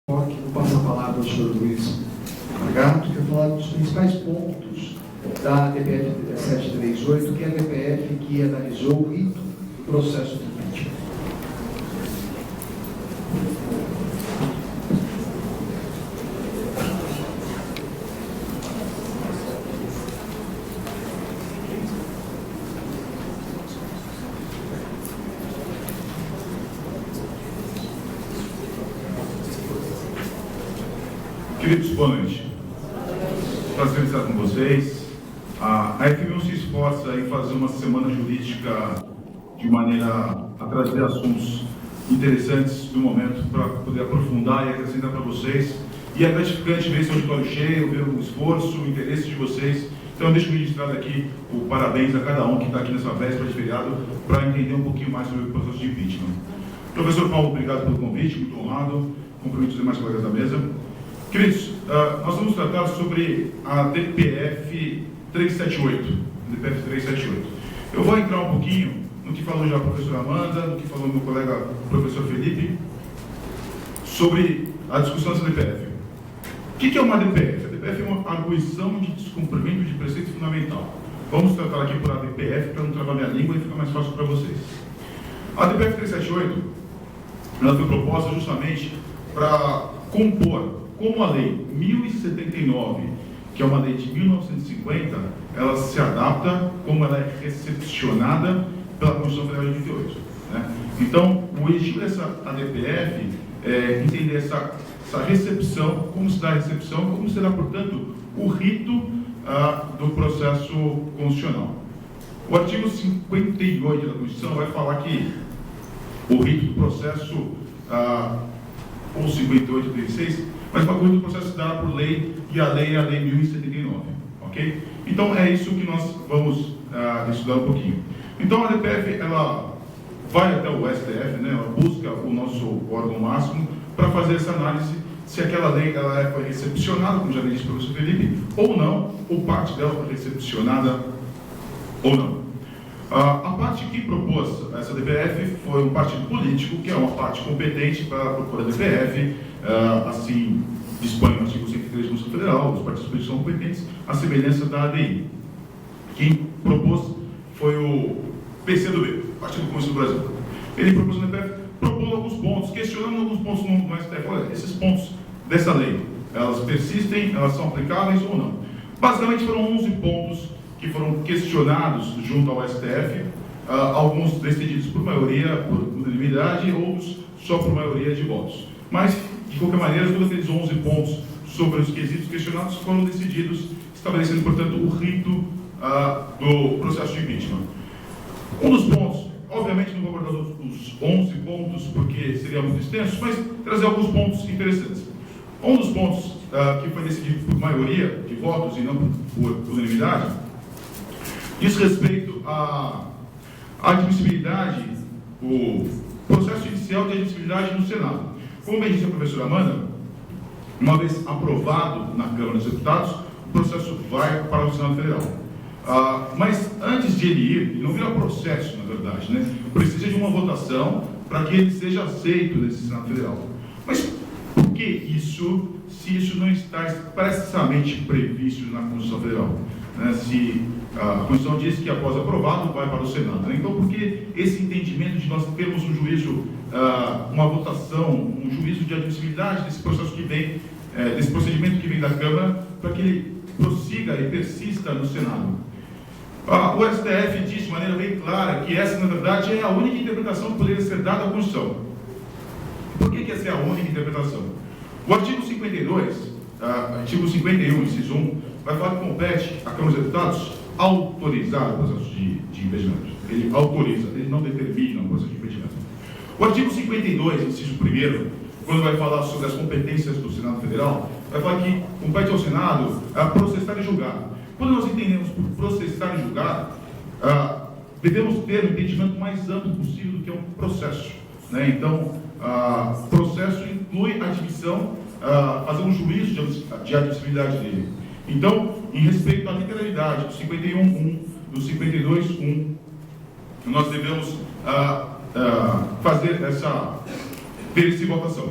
Vou passar a palavra ao senhor Luiz Margato, que vai falar dos principais pontos da DPF 738, que é a DPF que analisou o rito do processo de impeachment. Queridos, boa noite. Prazer estar com vocês. A FMU se esforça em fazer uma semana jurídica de maneira a trazer assuntos interessantes do momento para poder aprofundar e acrescentar para vocês. E é gratificante ver esse auditório cheio, ver o esforço, o interesse de vocês. Então, eu deixo registrado aqui o parabéns a cada um que está aqui nessa véspera de feriado para entender um pouquinho mais sobre o processo de impeachment. Professor Paulo, obrigado pelo convite, muito honrado. Cumprimento os demais colegas da mesa. Queridos, nós vamos tratar sobre a DPF 378. DPF 378. Eu vou entrar um pouquinho no que falou já a professora Amanda, no que falou meu colega professor Felipe, sobre a discussão dessa DPF. O que é uma DPF? A DPF é uma arguição de descumprimento de preceito fundamental. Vamos tratar aqui por ADPF para não travar minha língua e ficar mais fácil para vocês. A DPF 378 ela foi proposta justamente para compor como a lei 1079, que é uma lei de 1950, ela se adapta como ela é recepcionada pela Constituição Federal de 88. Né? Então, o objetivo dessa ADPF é entender essa recepção, como se dá a recepção, como será, portanto, o rito do processo constitucional. O artigo 58 da Constituição vai falar que o rito do processo, ou 58 ou 36, mas o rito do processo se dá por lei, e a lei é a Lei 1079, ok? Então, é isso que nós vamos estudar um pouquinho. Então, a DPF, ela vai até o STF, né? Ela busca o nosso órgão máximo para fazer essa análise se aquela lei ela foi recepcionada, como já disse o professor Felipe, ou não, ou parte dela foi recepcionada ou não. A parte que propôs essa DPF foi um partido político, que é uma parte competente para propor a DPF, assim dispõe o artigo 103 da Constituição Federal, os partidos políticos são competentes, a semelhança da ADI. Quem propôs foi o PCdoB, Partido Comunista do Brasil. Ele propôs a DPF, propondo alguns pontos, questionando alguns pontos no STF. Olha, esses pontos dessa lei, elas persistem, elas são aplicáveis ou não? Basicamente foram 11 pontos que foram questionados junto ao STF, alguns decididos por maioria, por unanimidade, outros só por maioria de votos. Mas, de qualquer maneira, todos aqueles 11 pontos sobre os quesitos questionados foram decididos, estabelecendo, portanto, o rito do processo de impeachment. Um dos pontos, obviamente não vou abordar os 11 pontos, porque seria muito extenso, mas trazer alguns pontos interessantes. Um dos pontos que foi decidido por maioria de votos e não por unanimidade, diz respeito à admissibilidade, o processo inicial de admissibilidade no Senado. Como bem disse a professora Amanda, uma vez aprovado na Câmara dos Deputados, o processo vai para o Senado Federal. Mas antes de ele ir, ele não vira processo, na verdade, né? Precisa de uma votação para que ele seja aceito nesse Senado Federal. Mas por que isso, se isso não está expressamente previsto na Constituição Federal? Né? Se a Constituição diz que após aprovado vai para o Senado. Né? Então, por que esse entendimento de nós termos um juízo, uma votação, um juízo de admissibilidade desse processo que vem, desse procedimento que vem da Câmara, para que ele prossiga e persista no Senado? O STF diz de maneira bem clara que essa, na verdade, é a única interpretação que poderia ser dada à Constituição. Por que essa é a única interpretação? O artigo 52, artigo 51, inciso 1, vai falar que compete à Câmara dos Deputados autorizar o processo de impedimento. Ele autoriza, ele não determina o processo de impedimento. O artigo 52, inciso 1, quando vai falar sobre as competências do Senado Federal, vai falar que compete ao Senado processar e julgar. Quando nós entendemos por processar e julgar, devemos ter um entendimento mais amplo possível do que é um processo. Né? Então, processo inclui a admissão, fazer um juízo de admissibilidade dele. Então, em respeito à literalidade do 51.1, do 52.1, nós devemos fazer essa votação.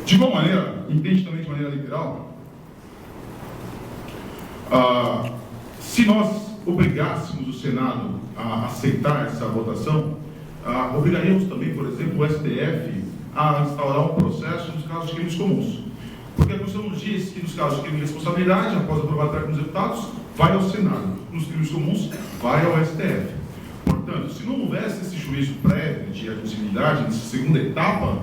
De igual maneira, entende também de maneira literal, se nós obrigássemos o Senado a aceitar essa votação, obrigaríamos também, por exemplo, o STF a instaurar um processo nos casos de crimes comuns. Porque a Constituição nos diz que nos casos de crime de responsabilidade, após aprovar pela Câmara dos Deputados, vai ao Senado. Nos crimes comuns, vai ao STF. Portanto, se não houvesse esse juízo prévio de admissibilidade, nessa segunda etapa,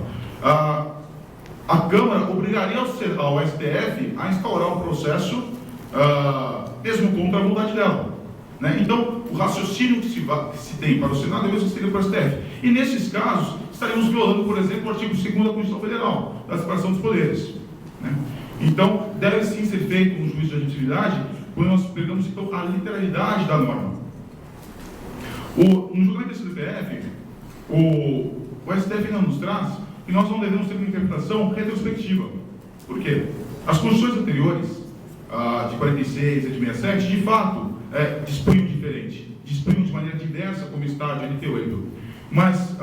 a Câmara obrigaria ao STF a instaurar um processo mesmo contra a vontade dela. Né? Então, o raciocínio que se tem para o Senado é o mesmo que seria para o STF. E nesses casos, estaremos violando, por exemplo, o artigo 2º da Constituição Federal, da separação dos poderes. Né? Então, deve sim ser feito um juízo de admissibilidade, quando nós pegamos então a literalidade da norma. No julgamento desse DPF, o STF ainda nos traz que nós não devemos ter uma interpretação retrospectiva. Por quê? As constituições anteriores, de 46 e de 67, de fato, dispunham diferente, dispunham de maneira diversa como está de NT8. Mas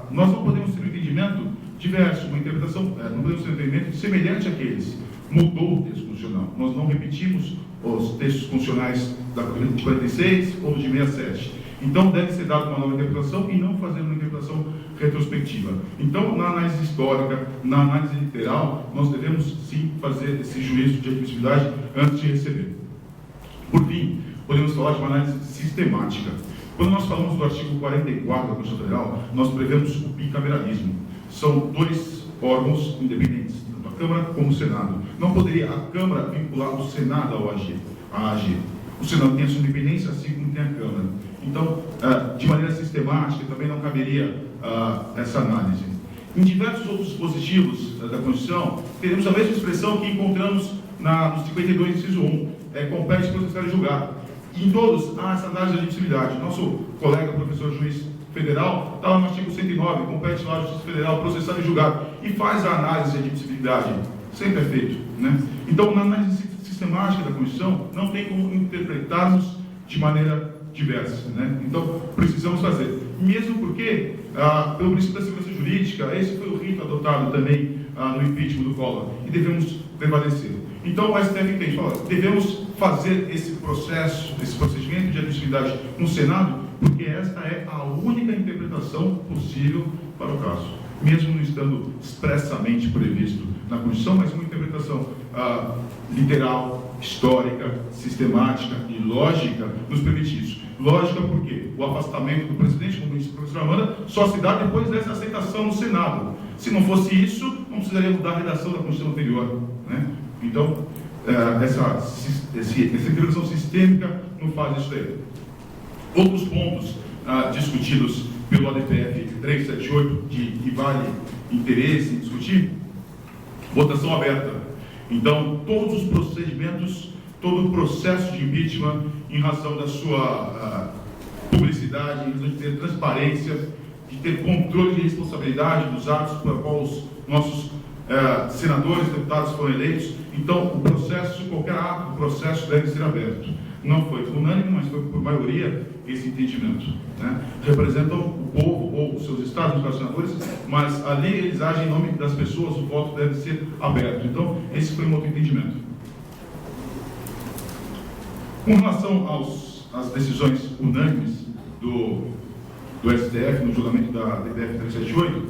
nós não podemos ter um entendimento diverso, uma interpretação, não podemos ter um entendimento semelhante àqueles. Mudou o texto constitucional. Nós não repetimos os textos constitucionais de 46 ou de 67. Então, deve ser dada uma nova interpretação e não fazer uma interpretação retrospectiva. Então, na análise histórica, na análise literal, nós devemos sim fazer esse juízo de admissibilidade antes de receber. Por fim, podemos falar de uma análise sistemática. Quando nós falamos do artigo 44 da Constituição Federal, nós prevemos o bicameralismo. São dois órgãos independentes, tanto a Câmara como o Senado. Não poderia a Câmara vincular o Senado à AG. O Senado tem a sua independência, assim como tem a Câmara. Então, de maneira sistemática, também não caberia essa análise. Em diversos outros dispositivos da Constituição, teremos a mesma expressão que encontramos no 52, inciso 1, compete processar e julgar. E em todos há essa análise de admissibilidade. Nosso colega, professor juiz federal, está lá no artigo 109, compete lá a Justiça Federal processar e julgar, e faz a análise de admissibilidade. Sempre é feito. Né? Então, na análise sistemática da Constituição, não tem como interpretarmos de maneira diversa. Né? Então, precisamos fazer. Mesmo porque, pelo princípio da segurança jurídica, esse foi o rito adotado também no impeachment do Collor, e devemos prevalecer. Então, o STF entende, devemos fazer esse processo, esse procedimento de admissibilidade no Senado, porque esta é a única interpretação possível para o caso, mesmo não estando expressamente previsto na Constituição, mas uma interpretação literal, histórica, sistemática e lógica nos permite isso. Lógica porque o afastamento do presidente, como disse o professor Amanda, só se dá depois dessa aceitação no Senado. Se não fosse isso, não precisaria mudar a redação da Constituição anterior. Né? Então, essa intervenção sistêmica não faz isso aí. Outros pontos discutidos pelo ADPF 378, que vale interesse em discutir, votação aberta. Então, todos os procedimentos, todo o processo de impeachment, em razão da sua publicidade, em razão de ter transparência, de ter controle de responsabilidade dos atos para qual os nossos senadores, deputados foram eleitos. Então, o processo, qualquer ato do processo deve ser aberto. Não foi unânime, mas foi por maioria esse entendimento. Né? Representam o povo ou os seus estados, os senadores, mas a lei eles agem em nome das pessoas, o voto deve ser aberto. Então, esse foi um outro entendimento. Com relação às decisões unânimes do STF no julgamento da DPF 378,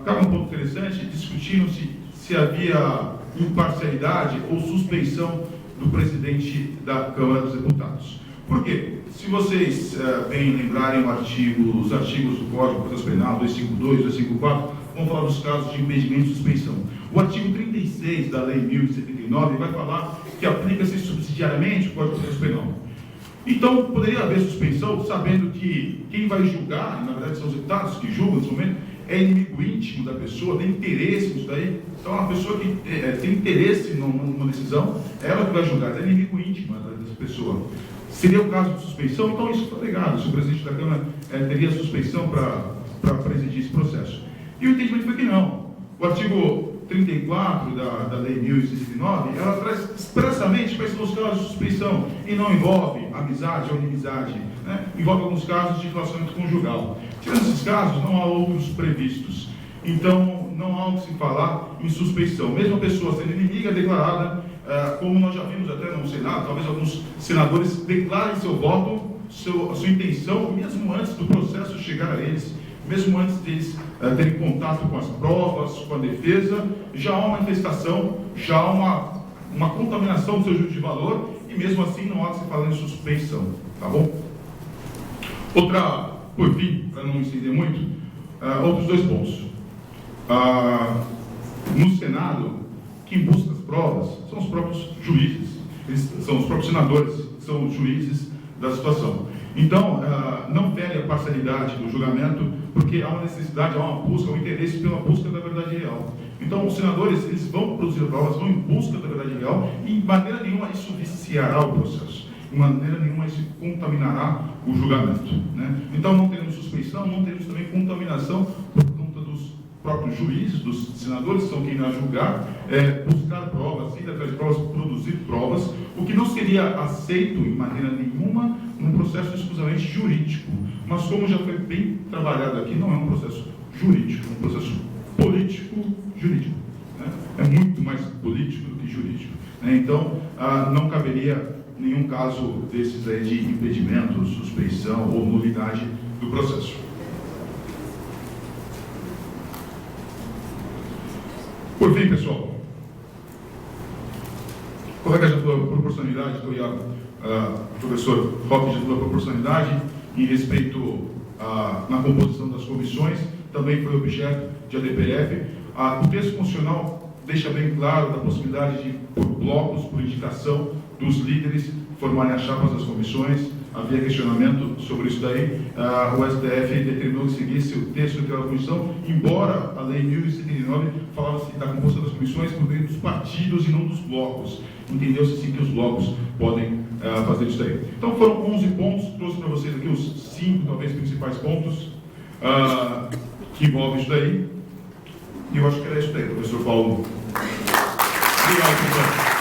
cabe um ponto interessante, discutindo-se se havia imparcialidade ou suspeição do presidente da Câmara dos Deputados. Por quê? Se vocês bem lembrarem os artigos do Código de Processo Penal, 252, 254, vamos falar dos casos de impedimento e suspeição. O artigo 36 da Lei 1079 vai falar que aplica-se subsidiariamente o Código de Processo Penal. Então, poderia haver suspensão, sabendo que quem vai julgar, na verdade são os deputados que julgam nesse momento, é inimigo íntimo da pessoa, tem interesse nisso daí. Então, a pessoa que tem interesse numa decisão, é ela que vai julgar, é inimigo íntimo dessa pessoa. Seria o caso de suspeição, então isso está legado. Se o presidente da Câmara teria suspeição para presidir esse processo. E o entendimento foi que não. O artigo 34 da Lei 1069, ela traz expressamente quais são os casos de suspeição, e não envolve amizade ou inimizade, né? Envolve alguns casos de relacionamento conjugal. Tirando esses casos, não há outros previstos. Então, não há o que se falar em suspeição. Mesmo a pessoa sendo inimiga declarada, como nós já vimos até no Senado, talvez alguns senadores declarem seu voto, a sua intenção, mesmo antes do processo chegar a eles, mesmo antes de eles terem contato com as provas, com a defesa, já há uma manifestação, já há uma contaminação do seu juízo de valor, e mesmo assim não há que se falar em suspeição, tá bom? Por fim, para não estender muito, outros 2 pontos. No Senado, quem busca as provas são os próprios juízes, são os próprios senadores, são os juízes da situação. Então, não fere a parcialidade do julgamento, porque há uma necessidade, há uma busca, um interesse pela busca da verdade real. Então, os senadores, eles vão produzir provas, vão em busca da verdade real, e em maneira nenhuma isso viciará o processo, de maneira nenhuma isso contaminará o julgamento, né? Então, não teremos suspeição, não teremos também contaminação por conta dos próprios juízes, dos senadores, que são quem irá julgar, buscar provas, ir atrás de provas, produzir provas, o que não seria aceito em maneira nenhuma num processo exclusivamente jurídico. Mas como já foi bem trabalhado aqui, não é um processo jurídico, é um processo político-jurídico, né? É muito mais político do que jurídico, né? Então, não caberia nenhum caso desses aí de impedimento, suspeição ou nulidade do processo. Por fim, pessoal, o colega já falou a proporcionalidade, o professor Roque já falou a proporcionalidade em respeito na composição das comissões, também foi objeto de ADPF. O texto constitucional deixa bem claro da possibilidade de, por blocos, por indicação dos líderes, formarem as chapas das comissões. Havia questionamento sobre isso daí. O STF determinou que seguisse o texto daquela comissão, embora a Lei 1079 falava-se da composição das comissões por meio dos partidos e não dos blocos. Entendeu-se sim que os blocos podem fazer isso daí. Então foram 11 pontos, trouxe para vocês aqui os 5, talvez, principais pontos que envolvem isso daí. E eu acho que era isso daí, professor Paulo. Obrigado, professor.